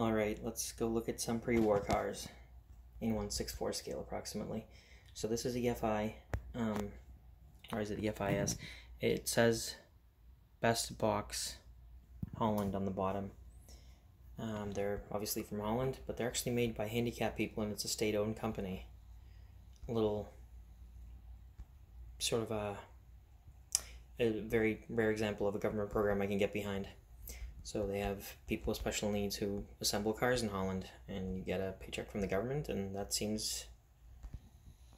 Alright, let's go look at some pre-war cars in 1/64 scale approximately. So this is EFI, or is it EFIS? It says Best Box Holland on the bottom. They're obviously from Holland, but they're actually made by handicapped people and it's a state-owned company. A little sort of a very rare example of a government program I can get behind. So they have people with special needs who assemble cars in Holland, and you get a paycheck from the government, and that seems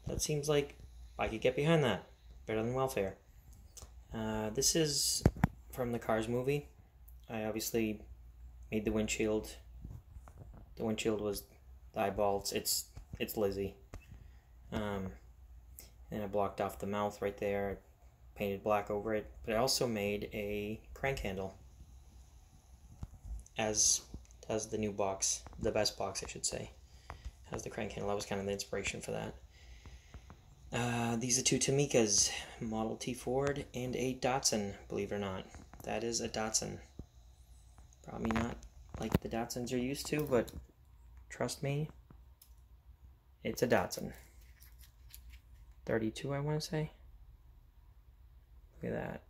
like I could get behind that. Better than welfare. This is from the Cars movie. I obviously made the windshield. The windshield was the eyeballs. It's Lizzie. And I blocked off the mouth right there, painted black over it. But I also made a crank handle. As the new box, the best box I should say, has the crank handle. That was kind of the inspiration for that. These are two Tomicas, Model T Ford and a Datsun, believe it or not. That is a Datsun. Probably not like the Datsuns you're used to, but trust me, it's a Datsun. 32 I want to say. Look at that,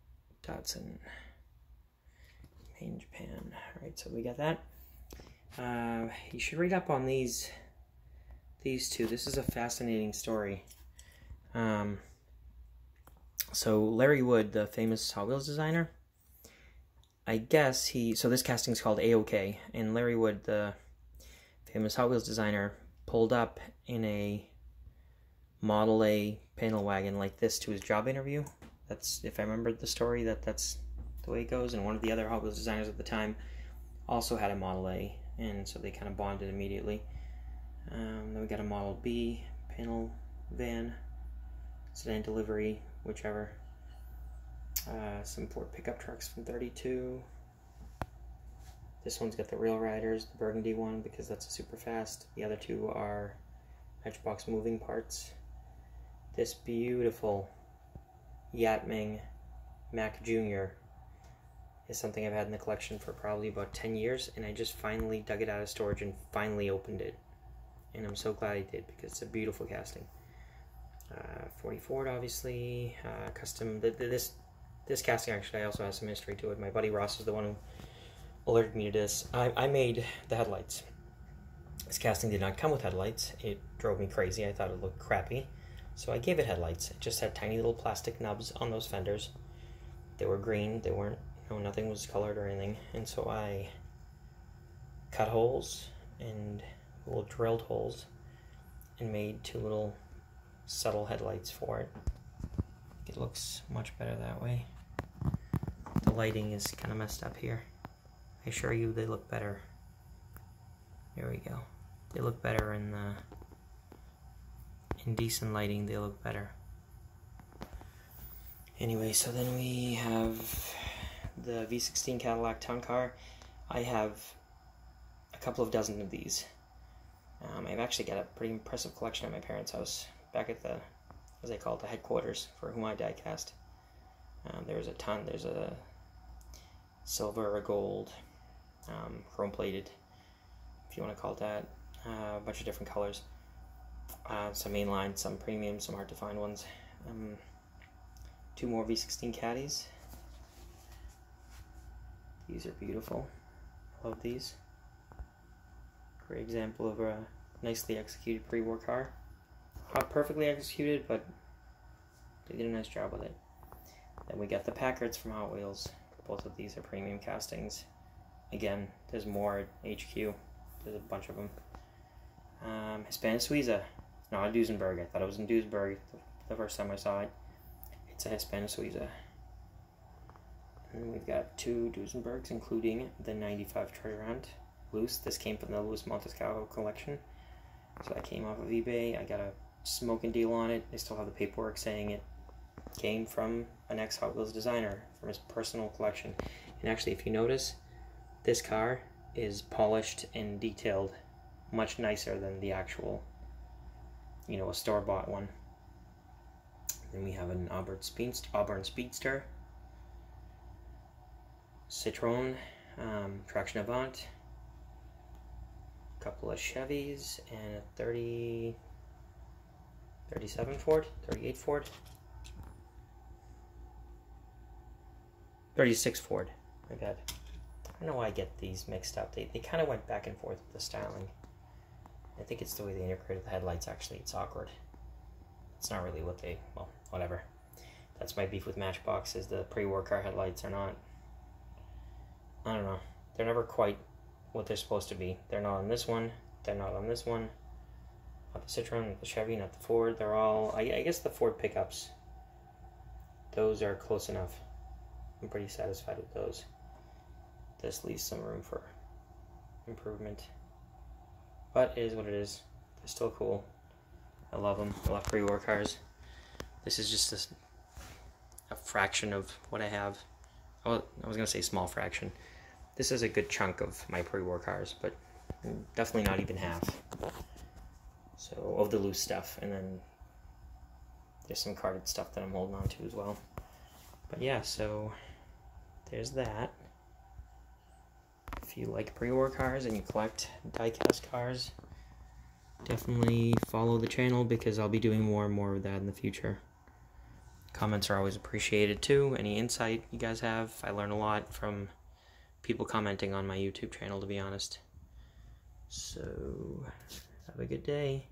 Datsun. Made in Japan. Alright, so we got that. You should read up on these two. This is a fascinating story. So Larry Wood, the famous Hot Wheels designer, I guess so this casting's called A-OK, and Larry Wood, the famous Hot Wheels designer, pulled up in a Model A panel wagon like this to his job interview. That's, if I remember the story, that's the way it goes. And one of the other Hot Wheels designers at the time also had a Model A, and so they kind of bonded immediately. Then we got a Model B panel van, sedan delivery, whichever. Some Ford pickup trucks from 32. This one's got the Rail Riders, the burgundy one, because that's a super fast. The other two are Matchbox moving parts. This beautiful Yatming Mac Jr. is something I've had in the collection for probably about 10 years, and I just finally dug it out of storage and finally opened it. And I'm so glad I did, because it's a beautiful casting. 40 Ford, obviously. Custom. This casting actually also has some history to it. My buddy Ross is the one who alerted me to this. I made the headlights. This casting did not come with headlights. It drove me crazy. I thought it looked crappy. So I gave it headlights. It just had tiny little plastic nubs on those fenders. They were green. They weren't, nothing was colored or anything. And so I cut holes and little drilled holes and made two little subtle headlights for it. It looks much better that way. The lighting is kind of messed up here. I assure you they look better. There we go. They look better in decent lighting. They look better. Anyway, so then we have the V16 Cadillac Town Car. I have a couple of dozen of these. I've actually got a pretty impressive collection at my parents' house, back at the, as I call it, the headquarters for whom I diecast. There's a ton. There's a silver, a gold, chrome plated, if you want to call it that. A bunch of different colors. Some mainline, some premium, some hard to find ones. Two more V16 caddies. These are beautiful. Love these. Great example of a nicely executed pre-war car. Not perfectly executed, but they did a nice job with it. Then we got the Packards from Hot Wheels. Both of these are premium castings. Again, there's more at HQ. There's a bunch of them. Hispana Suiza. It's not a Duesenberg. I thought it was in Duesenberg the first time I saw it. It's a Hispana Suiza. And we've got two Duesenbergs, including the 95 Treasure Hunt loose. This came from the Louis Montescalco collection. So that came off of eBay. I got a smoking deal on it. They still have the paperwork saying it came from an ex-Hot Wheels designer from his personal collection. And actually, if you notice, this car is polished and detailed much nicer than the actual, a store-bought one. Then we have an Auburn Speedster, Citroen, Traction Avant, couple of Chevys, and a 37 Ford, 38 Ford, 36 Ford, my bad. I don't know why I get these mixed up. They kind of went back and forth with the styling. I think it's the way they integrated the headlights, actually. It's awkward. It's not really what they, well, whatever. That's my beef with Matchbox, is the pre-war car headlights are not, I don't know. They're never quite what they're supposed to be. They're not on this one. They're not on this one. Not the Citroen, not the Chevy, not the Ford. They're all, I guess the Ford pickups. Those are close enough. I'm pretty satisfied with those. This leaves some room for improvement. But it is what it is. They're still cool. I love them. I love pre-war cars. This is just a fraction of what I have. Oh, I was going to say small fraction. This is a good chunk of my pre-war cars, but definitely not even half. So, of the loose stuff. And then there's some carded stuff that I'm holding on to as well. But yeah, so there's that. If you like pre-war cars and you collect die-cast cars, definitely follow the channel, because I'll be doing more and more of that in the future. Comments are always appreciated too. Any insight you guys have. I learn a lot from people commenting on my YouTube channel, to be honest. So, have a good day.